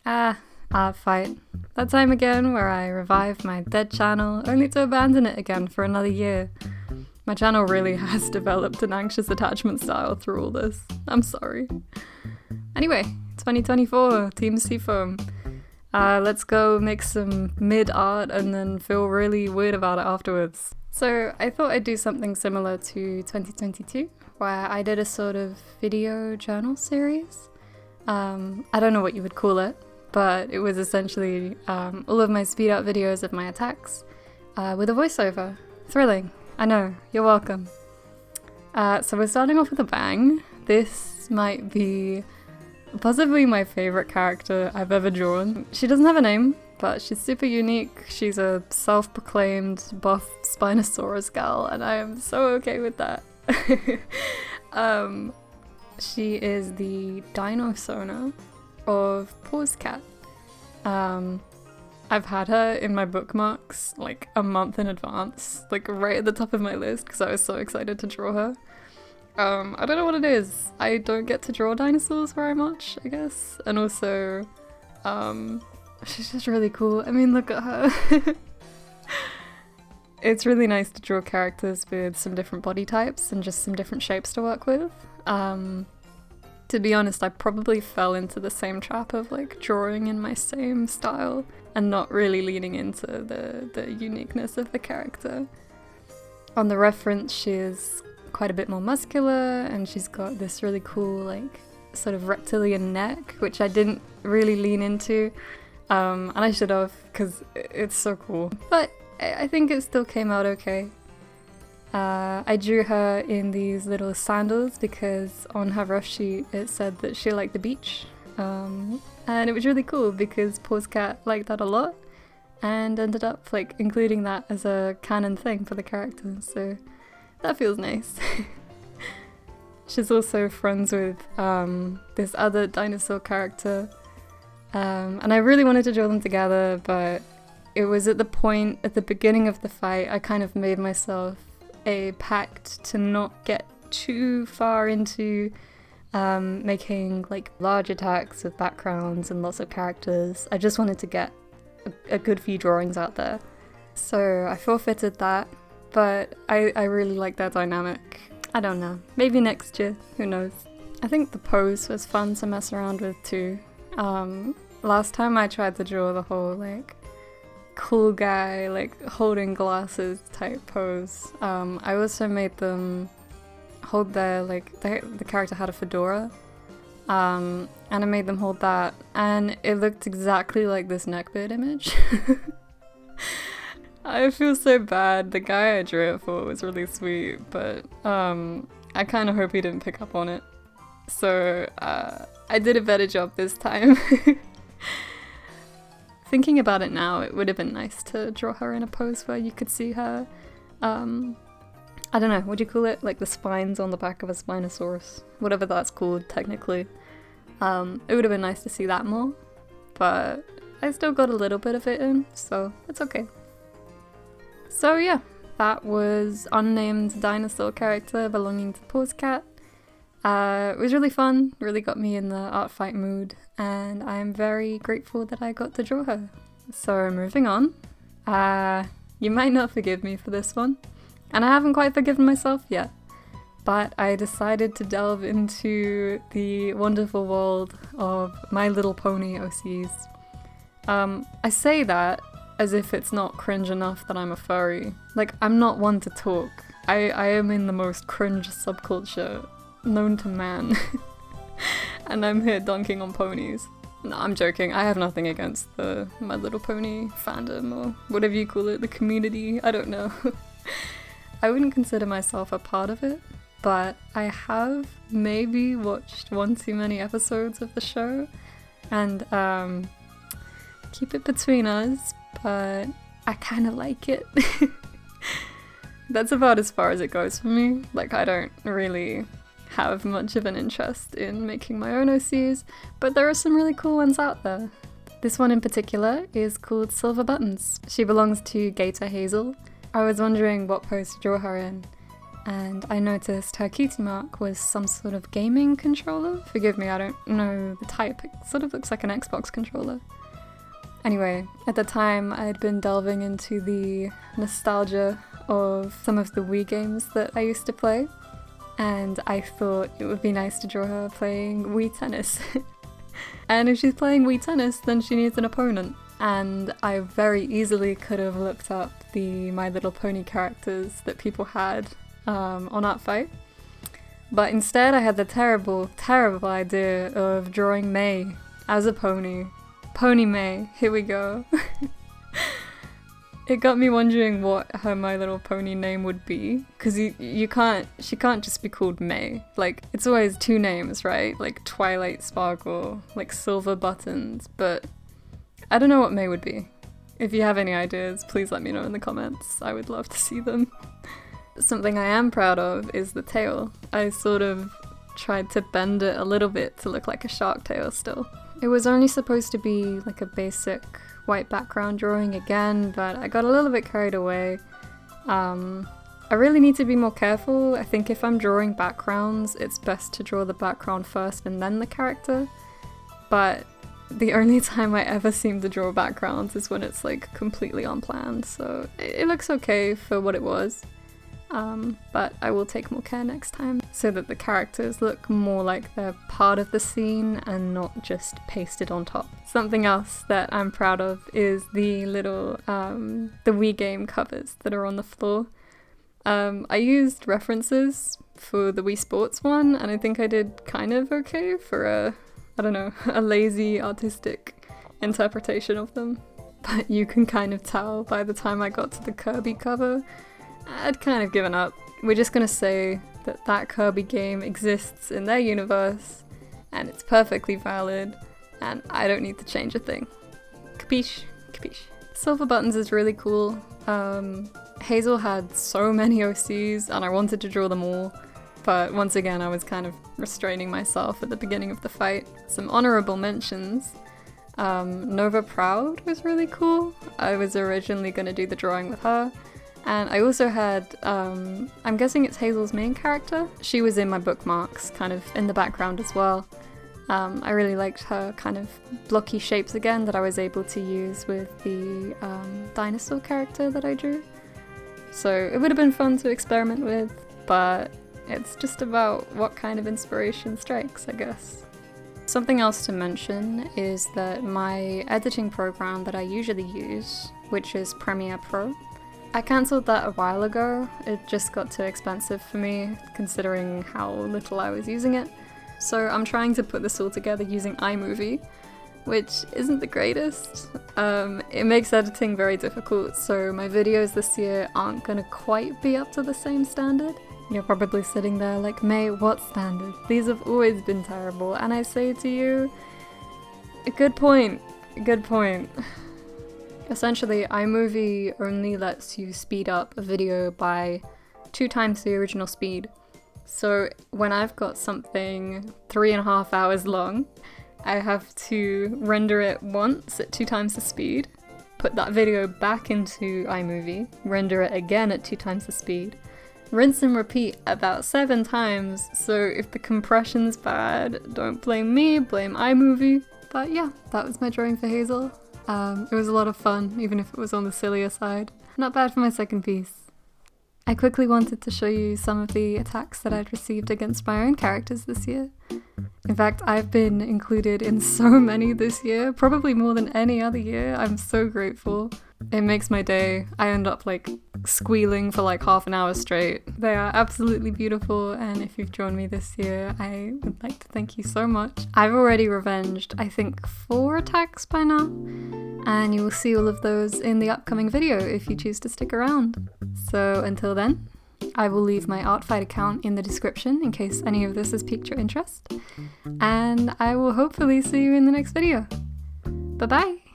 Art fight. That time again where I revived my dead channel, only to abandon it again for another year. My channel really has developed an anxious attachment style through all this. I'm sorry. Anyway, 2024, Team Seafoam. Let's go make some mid art and then feel really weird about it afterwards. So I thought I'd do something similar to 2022, where I did a sort of video journal series. I don't know what you would call it, but it was essentially all of my speed art videos of my attacks with a voiceover. Thrilling. I know, you're welcome. So we're starting off with a bang. This might be possibly my favorite character I've ever drawn. She doesn't have a name, but she's super unique. She's a self-proclaimed buff Spinosaurus gal, and I am so okay with that. She is the Dinosona of Cat. I've had her in my bookmarks like a month in advance, like right at the top of my list because I was so excited to draw her. I don't know what it is. I don't get to draw dinosaurs very much, I guess. And also, she's just really cool. I mean, look at her. It's really nice to draw characters with some different body types and just some different shapes to work with. To be honest, I probably fell into the same trap of like drawing in my same style and not really leaning into the uniqueness of the character. On the reference, she's quite a bit more muscular and she's got this really cool like sort of reptilian neck, which I didn't really lean into, and I should have because it's so cool. But I think it still came out okay. I drew her in these little sandals because on her rough sheet it said that she liked the beach. And it was really cool because Cat liked that a lot and ended up like including that as a canon thing for the character, so that feels nice. She's also friends with this other dinosaur character, and I really wanted to draw them together, but it was at the point at the beginning of the fight I kind of made myself a pact to not get too far into making like large attacks with backgrounds and lots of characters. I just wanted to get a good few drawings out there. So I forfeited that, but I really like that dynamic. I don't know, maybe next year, who knows. I think the pose was fun to mess around with too. Last time I tried to draw the whole like cool guy like holding glasses type pose. I also made them hold their like the character had a fedora, and I made them hold that, and it looked exactly like this neckbeard image. I feel so bad. The guy I drew it for was really sweet, but I kind of hope he didn't pick up on it. So I did a better job this time. Thinking about it now, it would have been nice to draw her in a pose where you could see her, I don't know, what do you call it? Like the spines on the back of a Spinosaurus. Whatever that's called, technically. It would have been nice to see that more, but I still got a little bit of it in, so it's okay. So yeah, that was unnamed dinosaur character belonging to Cat. It was really fun, really got me in the art fight mood, and I'm very grateful that I got to draw her. So moving on, you might not forgive me for this one, and I haven't quite forgiven myself yet, but I decided to delve into the wonderful world of My Little Pony OCs. I say that as if it's not cringe enough that I'm a furry. Like, I'm not one to talk. I am in the most cringe subculture known to man. And I'm here dunking on ponies. No, I'm joking. I have nothing against the My Little Pony fandom or whatever you call it, the community. I don't know. I wouldn't consider myself a part of it, but I have maybe watched one too many episodes of the show, and keep it between us, but I kind of like it. That's about as far as it goes for me. Like, I don't really have much of an interest in making my own OCs, but there are some really cool ones out there. This one in particular is called Silver Buttons. She belongs to Gator Hazel. I was wondering what pose to draw her in, and I noticed her cutie mark was some sort of gaming controller. Forgive me, I don't know the type. It sort of looks like an Xbox controller. Anyway, at the time I'd been delving into the nostalgia of some of the Wii games that I used to play, and I thought it would be nice to draw her playing Wii Tennis. And if she's playing Wii Tennis, then she needs an opponent. And I very easily could have looked up the My Little Pony characters that people had on Artfight. But instead I had the terrible, terrible idea of drawing Mae as a pony. Pony Mae, here we go. It got me wondering what her My Little Pony name would be, because she can't just be called Mae. Like, it's always two names, right? Like Twilight Sparkle, like Silver Buttons, but I don't know what Mae would be. If you have any ideas, please let me know in the comments. I would love to see them. Something I am proud of is the tail. I sort of tried to bend it a little bit to look like a shark tail still. It was only supposed to be like a basic white background drawing again, but I got a little bit carried away. I really need to be more careful. I think if I'm drawing backgrounds, it's best to draw the background first and then the character. But the only time I ever seem to draw backgrounds is when it's like completely unplanned, so it looks okay for what it was. But I will take more care next time so that the characters look more like they're part of the scene and not just pasted on top. Something else that I'm proud of is the little the Wii game covers that are on the floor. I used references for the Wii Sports one, and I think I did kind of okay for a lazy artistic interpretation of them. But you can kind of tell by the time I got to the Kirby cover, I'd kind of given up. We're just gonna say that that Kirby game exists in their universe, and it's perfectly valid, and I don't need to change a thing. Capiche? Capiche. Silver Buttons is really cool. Hazel had so many OCs, and I wanted to draw them all, but once again I was kind of restraining myself at the beginning of the fight. Some honorable mentions. Nova Proud was really cool. I was originally gonna do the drawing with her. And I also had, I'm guessing it's Hazel's main character. She was in my bookmarks, kind of in the background as well. I really liked her kind of blocky shapes again that I was able to use with the dinosaur character that I drew. So it would have been fun to experiment with, but it's just about what kind of inspiration strikes, I guess. Something else to mention is that my editing program that I usually use, which is Premiere Pro, I cancelled that a while ago. It just got too expensive for me, considering how little I was using it. So I'm trying to put this all together using iMovie, which isn't the greatest. It makes editing very difficult, so my videos this year aren't gonna quite be up to the same standard. You're probably sitting there like, Mae, what standard? These have always been terrible, and I say to you, good point, good point. Essentially, iMovie only lets you speed up a video by 2 times the original speed. So when I've got something 3.5 hours long, I have to render it once at 2 times the speed, put that video back into iMovie, render it again at 2 times the speed, rinse and repeat about 7 times, so if the compression's bad, don't blame me, blame iMovie. But yeah, that was my drawing for Hazel. It was a lot of fun, even if it was on the sillier side. Not bad for my second piece. I quickly wanted to show you some of the attacks that I'd received against my own characters this year. In fact, I've been included in so many this year, probably more than any other year. I'm so grateful. It makes my day. I end up like squealing for like half an hour straight. They are absolutely beautiful, and if you've drawn me this year, I would like to thank you so much. I've already revenged, I think, 4 attacks by now, and you will see all of those in the upcoming video if you choose to stick around. So until then, I will leave my Artfight account in the description in case any of this has piqued your interest, and I will hopefully see you in the next video. Bye bye!